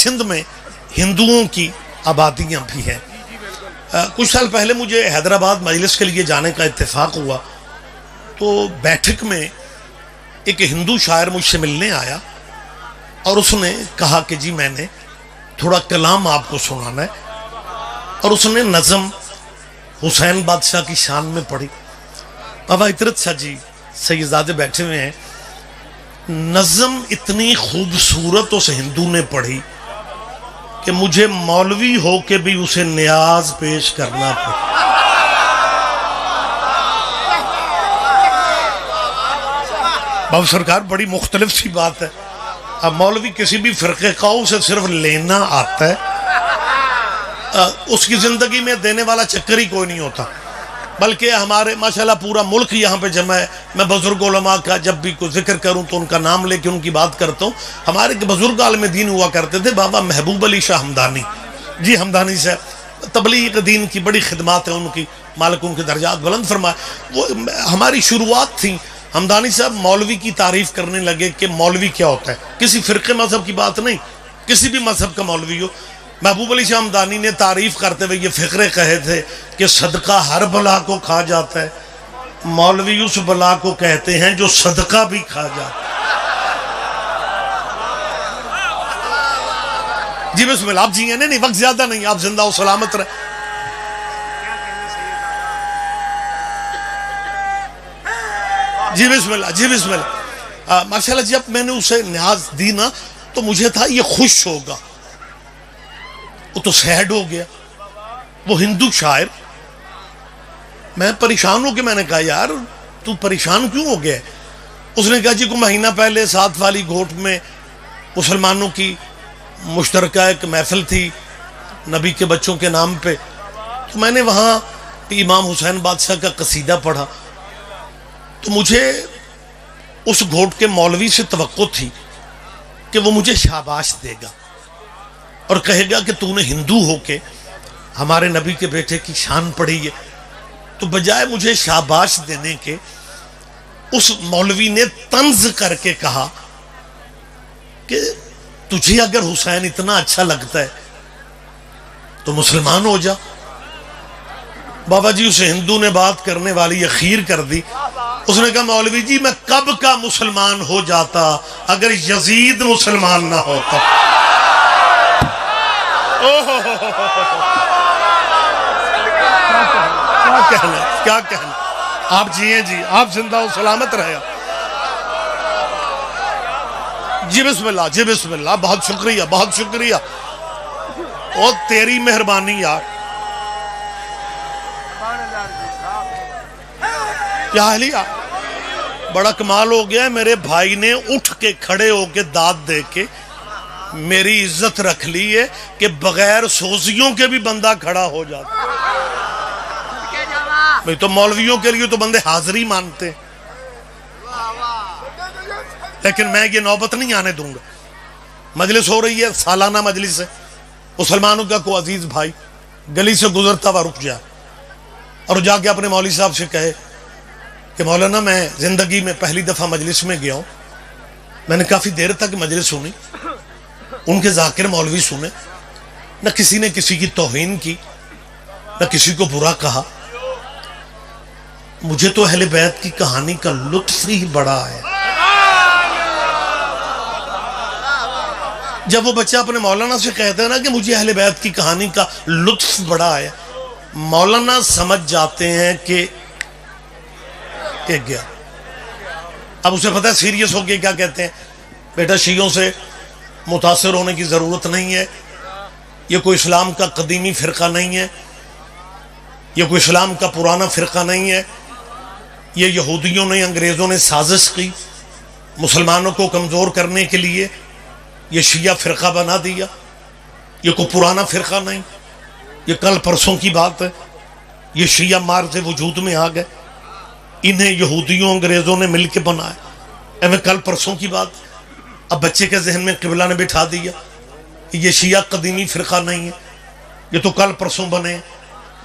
سندھ میں ہندوؤں کی آبادیاں بھی ہیں۔ کچھ سال پہلے مجھے حیدرآباد مجلس کے لیے جانے کا اتفاق ہوا، تو بیٹھک میں ایک ہندو شاعر مجھ سے ملنے آیا اور اس نے کہا کہ جی میں نے تھوڑا کلام آپ کو سنانا ہے، اور اس نے نظم حسین بادشاہ کی شان میں پڑھی۔ بابا اطرت شاہ جی سیدزادے بیٹھے ہوئے ہیں، نظم اتنی خوبصورت اس ہندو نے پڑھی کہ مجھے مولوی ہو کے بھی اسے نیاز پیش کرنا پڑا۔ بابا سرکار بڑی مختلف سی بات ہے، اب مولوی کسی بھی فرقے قوم سے صرف لینا آتا ہے، اس کی زندگی میں دینے والا چکر ہی کوئی نہیں ہوتا، بلکہ ہمارے ماشاءاللہ پورا ملک یہاں پہ جمع ہے۔ میں بزرگ علماء کا جب بھی کوئی ذکر کروں تو ان کا نام لے کے ان کی بات کرتا ہوں۔ ہمارے بزرگ عالم دین ہوا کرتے تھے بابا محبوب علی شاہ ہمدانی جی، ہمدانی صاحب، تبلیغ دین کی بڑی خدمات ہیں ان کی، مالک ان کے درجات بلند فرمائے۔ وہ ہماری شروعات تھیں، ہمدانی صاحب مولوی کی تعریف کرنے لگے کہ مولوی کیا ہوتا ہے، کسی فرقے مذہب کی بات نہیں، کسی بھی مذہب کا مولوی ہو۔ محبوب علی شاہ ہمدانی نے تعریف کرتے ہوئے یہ فقرے کہے تھے کہ صدقہ ہر بلا کو کھا جاتا ہے، مولوی اس بلا کو کہتے ہیں جو صدقہ بھی کھا جاتا ہے۔ جی بسم اللہ، آپ جی ہیں نہیں، وقت زیادہ نہیں، آپ زندہ و سلامت رہے۔ جی بسم اللہ، جی بسم اللہ۔ ماشاءاللہ جب میں نے اسے نیاز دی نا تو مجھے تھا یہ خوش ہوگا، وہ تو سیڈ ہو گیا، وہ ہندو شاعر۔ میں پریشان ہو کے میں نے کہا یار تو پریشان کیوں ہو گیا؟ اس نے کہا جی کو مہینہ پہلے ساتھ والی گھوٹ میں مسلمانوں کی مشترکہ ایک محفل تھی نبی کے بچوں کے نام پہ، تو میں نے وہاں امام حسین بادشاہ کا قصیدہ پڑھا، تو مجھے اس گھوٹ کے مولوی سے توقع تھی کہ وہ مجھے شاباش دے گا اور کہے گا کہ تو نے ہندو ہو کے ہمارے نبی کے بیٹے کی شان پڑھی ہے۔ تو بجائے مجھے شاباش دینے کے اس مولوی نے طنز کر کے کہا کہ تجھے اگر حسین اتنا اچھا لگتا ہے تو مسلمان ہو جا۔ بابا جی اسے ہندو نے بات کرنے والی اخیر کر دی، اس نے کہا مولوی جی میں کب کا مسلمان ہو جاتا اگر یزید مسلمان نہ ہوتا۔ کیا کہنا، آپ جیئیں جی، آپ زندہ و سلامت رہے۔ جی بسم اللہ، جی بسم اللہ، بہت شکریہ، بہت شکریہ، اور تیری مہربانی یار۔ کیا حالیہ بڑا کمال ہو گیا ہے، میرے بھائی نے اٹھ کے کھڑے ہو کے داد دے کے میری عزت رکھ لی ہے کہ بغیر سوزیوں کے بھی بندہ کھڑا ہو جاتا۔ میں تو مولویوں کے لیے تو بندے حاضری مانتے، لیکن میں یہ نوبت نہیں آنے دوں گا۔ مجلس ہو رہی ہے، سالانہ مجلس ہے، مسلمانوں کا کوئی عزیز بھائی گلی سے گزرتا ہوا رک جائے اور جا کے اپنے مولوی صاحب سے کہے کہ مولانا میں زندگی میں پہلی دفعہ مجلس میں گیا ہوں، میں نے کافی دیر تک مجلس سنی، ان کے ذاکر مولوی سنے، نہ کسی نے کسی کی توہین کی، نہ کسی کو برا کہا، مجھے تو اہل بیت کی کہانی کا لطف ہی بڑا ہے۔ جب وہ بچہ اپنے مولانا سے کہتا ہے نا کہ مجھے اہل بیت کی کہانی کا لطف بڑا ہے، مولانا سمجھ جاتے ہیں کہ ایک گیا۔ اب اسے پتہ ہے سیریس ہو کے کیا کہتے ہیں، بیٹا شیعوں سے متاثر ہونے کی ضرورت نہیں ہے، یہ کوئی اسلام کا قدیمی فرقہ نہیں ہے، یہ کوئی اسلام کا پرانا فرقہ نہیں ہے، یہ یہودیوں نے انگریزوں نے سازش کی مسلمانوں کو کمزور کرنے کے لیے، یہ شیعہ فرقہ بنا دیا، یہ کوئی پرانا فرقہ نہیں، یہ کل پرسوں کی بات ہے، یہ شیعہ مار سے وجود میں آ گئے، انہیں یہودیوں انگریزوں نے مل کے بنایا، ایویں کل پرسوں کی بات۔ اب بچے کے ذہن میں قبلہ نے بٹھا دیا کہ یہ شیعہ قدیمی فرقہ نہیں ہے، یہ تو کل پرسوں بنے ہیں۔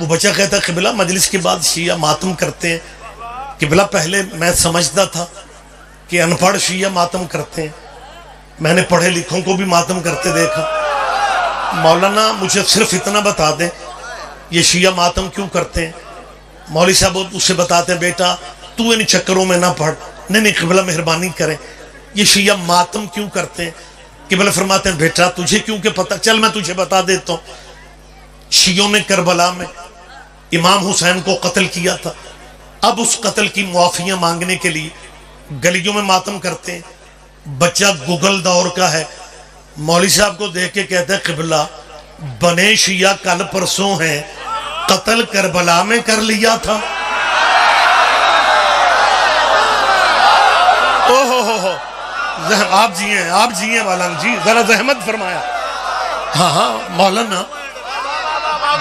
وہ بچہ کہتا ہے قبلہ مجلس کے بعد شیعہ ماتم کرتے ہیں، قبلہ پہلے میں سمجھتا تھا کہ ان پڑھ شیعہ ماتم کرتے ہیں، میں نے پڑھے لکھوں کو بھی ماتم کرتے دیکھا، مولانا مجھے صرف اتنا بتا دیں یہ شیعہ ماتم کیوں کرتے ہیں؟ مولوی صاحب اسے بتاتے ہیں بیٹا تو ان چکروں میں نہ پڑھ، نہیں قبلہ مہربانی کریں، یہ شیعہ ماتم کیوں کرتے ہیں؟ قبلہ فرماتے ہیں بیٹا تجھے کیوں کہ پتہ، چل میں تجھے بتا دیتا ہوں، شیعوں نے کربلا میں امام حسین کو قتل کیا تھا، اب اس قتل کی معافیاں مانگنے کے لیے گلیوں میں ماتم کرتے ہیں۔ بچہ گگل دور کا ہے، مولوی صاحب کو دیکھ کے کہتے ہیں قبلہ بنے شیعہ کل پرسوں ہیں، قتل کربلا میں کر لیا تھا۔ آپ جی ہیں مولانا جی، ذرا زحمت فرمایا۔ ہاں مولانا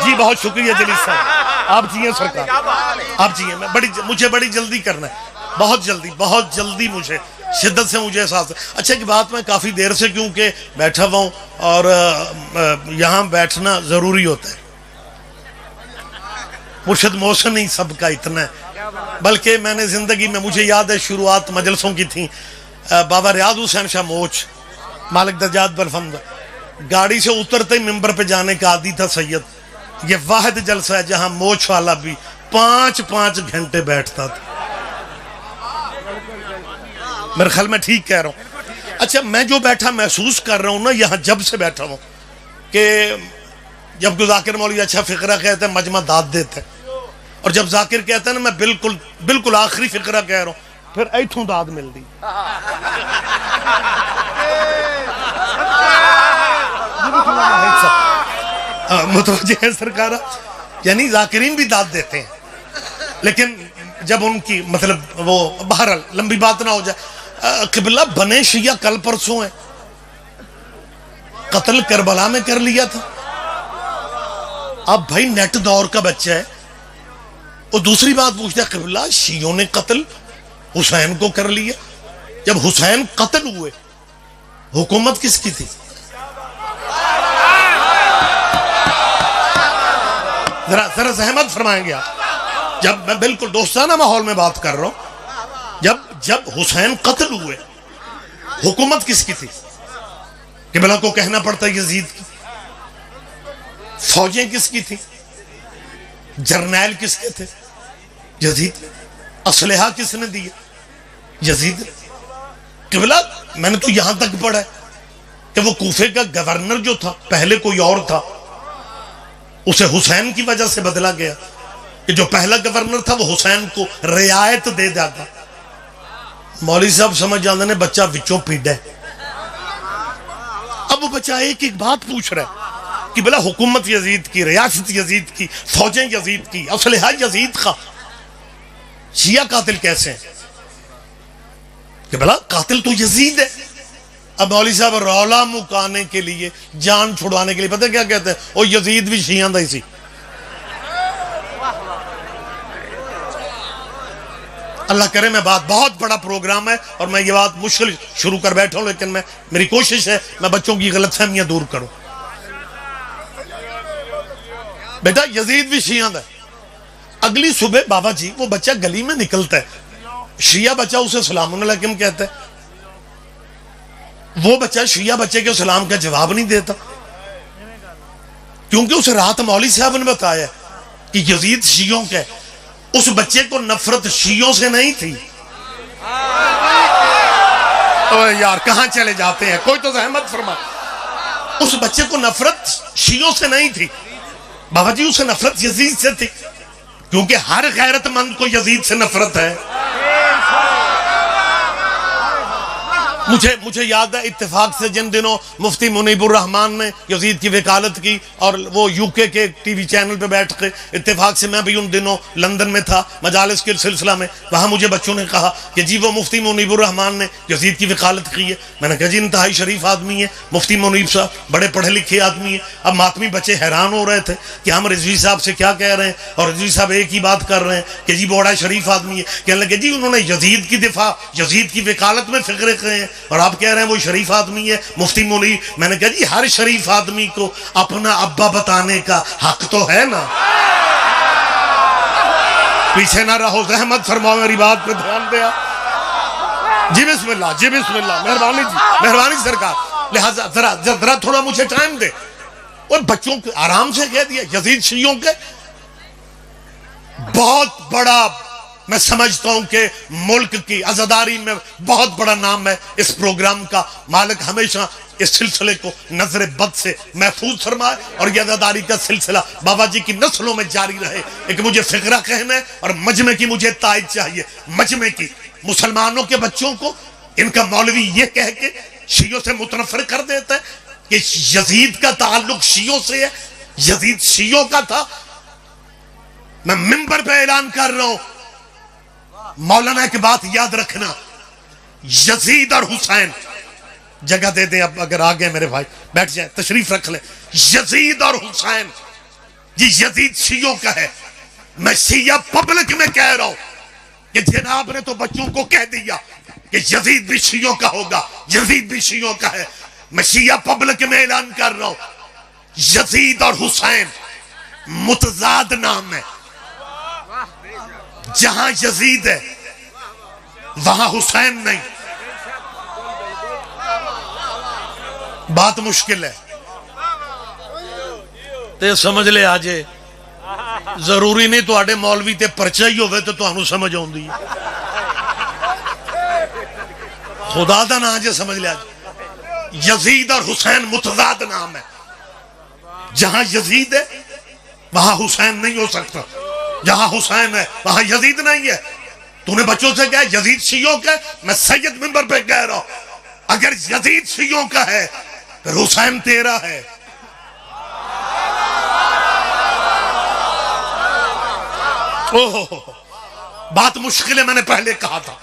جی بہت شکریہ جلیل صاحب، آپ جی ہیں سرکار، آپ جی ہیں، مجھے بڑی جلدی کرنا ہے، بہت جلدی مجھے شدت سے مجھے احساس ہے۔ اچھا کہ بات میں کافی دیر سے کیونکہ بیٹھا ہوا ہوں اور یہاں بیٹھنا ضروری ہوتا ہے، مرشد محسن ہی سب کا اتنا ہے، بلکہ میں نے زندگی میں مجھے یاد ہے شروعات مجلسوں کی تھیں، بابا ریاض حسین شاہ موچ مالک درجات بلفند گاڑی سے اترتے ہی ممبر پہ جانے کا عادی تھا سید، یہ واحد جلسہ ہے جہاں موچ والا بھی 5 گھنٹے بیٹھتا تھا، میرے خیال میں ٹھیک کہہ رہا ہوں۔ اچھا میں جو بیٹھا محسوس کر رہا ہوں نا یہاں جب سے بیٹھا ہوں کہ جب کوئی ذاکر مولوی اچھا فقرہ کہتے ہیں مجمع داد دیتے ہیں، اور جب ذاکر کہتے ہیں نا میں بالکل آخری فقرہ کہہ رہا ہوں پھر ایتھوں داد مل دی۔ متوجہ ہے سرکارہ، یعنی ذاکرین بھی داد دیتے ہیں، لیکن جب ان کی مطلب وہ بہرحال لمبی بات نہ ہو جائے، قبلہ بنے شیعہ کل پرسوں ہیں، قتل کربلا میں کر لیا تھا۔ اب بھائی نیٹ دور کا بچہ ہے، اور دوسری بات پوچھتا ہے قبلہ شیعوں نے قتل حسین کو کر لیا، جب حسین قتل ہوئے حکومت کس کی تھی؟ ذرا زحمت فرمائیں گے آپ، جب میں بالکل دوستانہ ماحول میں بات کر رہا ہوں، جب حسین قتل ہوئے حکومت کس کی تھی؟ قبلہ کو کہنا پڑتا یزید کی، فوجیں کس کی تھی؟ جرنیل کس کے تھے؟ یزید۔ اسلحہ کس نے دیا؟ یزید۔ قبلہ میں نے تو یہاں تک پڑھا ہے کہ وہ کوفے کا گورنر جو تھا پہلے کوئی اور تھا، اسے حسین کی وجہ سے بدلا گیا، کہ جو پہلا گورنر تھا وہ حسین کو رعایت دے جاتا۔ مولوی صاحب سمجھ جاندے نے بچہ وچوں پیڑ ہے، اب وہ بچہ ایک بات پوچھ رہا ہے کہ بلا حکومت یزید کی، ریاست یزید کی، فوجیں یزید کی، اسلحہ یزید کا، شیعہ قاتل کیسے ہیں؟ کہ بلا قاتل تو یزید ہے۔ اب مولوی صاحب رولا مکانے کے لیے، جان چھڑوانے کے لیے پتہ کیا کہتے ہیں؟ وہ یزید بھی شیعہ دا ہی سی۔ اللہ کرے میں بہت بڑا پروگرام ہے اور میں یہ بات مشکل شروع کر بیٹھا ہوں، لیکن میری کوشش ہے میں بچوں کی غلط فہمیاں دور کروں۔ بیٹا یزید بھی شیعہ دا ہے۔ اگلی صبح بابا جی وہ بچہ گلی میں نکلتا ہے، شیعہ بچہ اسے سلام علیکم کہتا ہے، وہ بچہ شیعہ بچے کے سلام کا جواب نہیں دیتا، کیونکہ اسے رات مولوی صاحب نے بتایا کہ یزید شیعوں کے، اس بچے کو نفرت شیعوں سے نہیں تھی۔ یار کہاں چلے جاتے ہیں، کوئی تو زحمت فرما۔ اس بچے کو نفرت شیعوں سے نہیں تھی بابا جی، اسے نفرت یزید سے تھی، کیونکہ ہر غیرت مند کو یزید سے نفرت ہے۔ مجھے یاد ہے اتفاق سے جن دنوں مفتی منیب الرحمان نے یزید کی وکالت کی اور وہ یو کے ٹی وی چینل پہ بیٹھ کے، اتفاق سے میں بھی ان دنوں لندن میں تھا مجالس کے سلسلہ میں، وہاں مجھے بچوں نے کہا کہ جی وہ مفتی منیب الرحمان نے یزید کی وکالت کی ہے۔ میں نے کہا جی انتہائی شریف آدمی ہے مفتی منیب صاحب، بڑے پڑھے لکھے آدمی ہیں۔ اب ماتمی بچے حیران ہو رہے تھے کہ ہم رضوی صاحب سے کیا کہہ رہے ہیں، اور رضوی صاحب ایک ہی بات کر رہے ہیں کہ جی بڑا شریف آدمی ہے۔ کہنے لگے جی انہوں نے یزید کی دفاع، یزید کی وکالت میں فقرے کہے ہیں، اور آپ کہہ رہے ہیں وہ شریف آدمی ہے مفتی منیب۔ میں نے کہا جی ہر شریف آدمی کو اپنا ابا بتانے کا حق تو ہے نا، پیچھے نہ رہو، زحمت فرماؤ، میری بات پہ دھیان دیا۔ جی بسم اللہ، جی بسم اللہ، مہربانی جی، مہربانی سرکار، لہذا ذرا تھوڑا مجھے ٹائم دے، اور بچوں کو آرام سے کہہ دیا یزید شیعوں کے بہت بڑا، میں سمجھتا ہوں کہ ملک کی عزاداری میں بہت بڑا نام ہے اس پروگرام کا۔ مالک ہمیشہ اس سلسلے کو نظر بد سے محفوظ فرمائے اور یہ عزاداری کا سلسلہ بابا جی کی نسلوں میں جاری رہے۔ ایک مجھے فقرہ کہنا ہے اور مجمع کی مجھے تائید چاہیے، مجمع کی مسلمانوں کے بچوں کو ان کا مولوی یہ کہہ کے شیعوں سے متنفر کر دیتا ہے کہ یزید کا تعلق شیعوں سے ہے، یزید شیعوں کا تھا۔ میں منبر پہ اعلان کر رہا ہوں، مولانا کی بات یاد رکھنا، یزید اور حسین، جگہ دے دیں اب اگر آگئے میرے بھائی بیٹھ جائیں تشریف رکھ لیں، یزید اور حسین یہ یزید شیعوں کا ہے۔ میں شیعہ پبلک میں کہہ رہا ہوں کہ جناب نے تو بچوں کو کہہ دیا کہ یزید بھی شیعوں کا ہوگا، یزید بھی شیعوں کا ہے۔ میں شیعہ پبلک میں اعلان کر رہا ہوں، یزید اور حسین متضاد نام ہے۔ جہاں یزید ہے وہاں حسین نہیں۔ بات مشکل ہے تے سمجھ لے آجے، ضروری نہیں تو آڑے مولوی تے پرچہ ہی ہوئے تو انہوں سمجھ ہوں دی، خدا دا نہ آجے سمجھ لے آجے۔ یزید اور حسین متضاد نام ہے، جہاں یزید ہے وہاں حسین نہیں ہو سکتا، جہاں حسین ہے وہاں یزید نہیں ہے۔ تو نے بچوں سے کہا یزید شیعوں کا ہے، میں سید منبر پہ کہہ رہا ہوں اگر یزید شیعوں کا ہے پھر حسین تیرا ہے۔ بات مشکل ہے، میں نے پہلے کہا تھا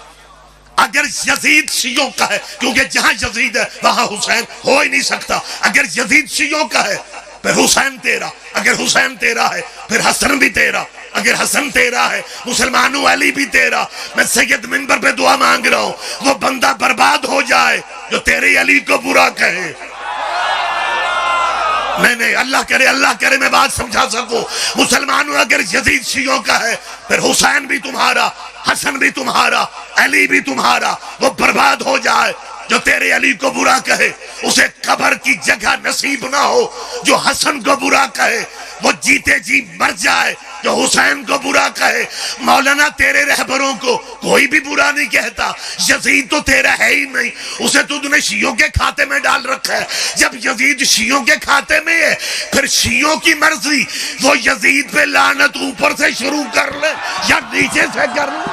اگر یزید شیعوں کا ہے، کیونکہ جہاں یزید ہے وہاں حسین ہو ہی نہیں سکتا۔ اگر یزید شیعوں کا ہے پھر حسین تیرا، اگر حسین تیرا ہے پھر حسن بھی تیرا، اگر حسن تیرا ہے مسلمانوں علی بھی تیرا۔ میں سید منبر پہ دعا مانگ رہا ہوں وہ بندہ برباد ہو جائے جو تیرے علی کو برا کہے۔ نہیں اللہ کرے میں بات سمجھا سکوں۔ مسلمانوں اگر یزید شیعوں کا ہے پھر حسین بھی تمہارا، حسن بھی تمہارا، علی بھی تمہارا، وہ برباد ہو جائے جو تیرے علی کو برا کہے۔ اسے قبر کی جگہ نصیب نہ ہو جو حسن کو برا کہے، وہ جیتے جی مر جائے جو حسین کو برا کہے۔ مولانا تیرے رہبروں کو کوئی بھی برا نہیں کہتا، یزید تو تیرا ہے ہی نہیں، اسے تو نے شیعوں کے کھاتے میں ڈال رکھا ہے۔ جب یزید شیعوں کے کھاتے میں ہے پھر شیعوں کی مرضی، وہ یزید پہ لعنت اوپر سے شروع کر لے یا نیچے سے کر لے۔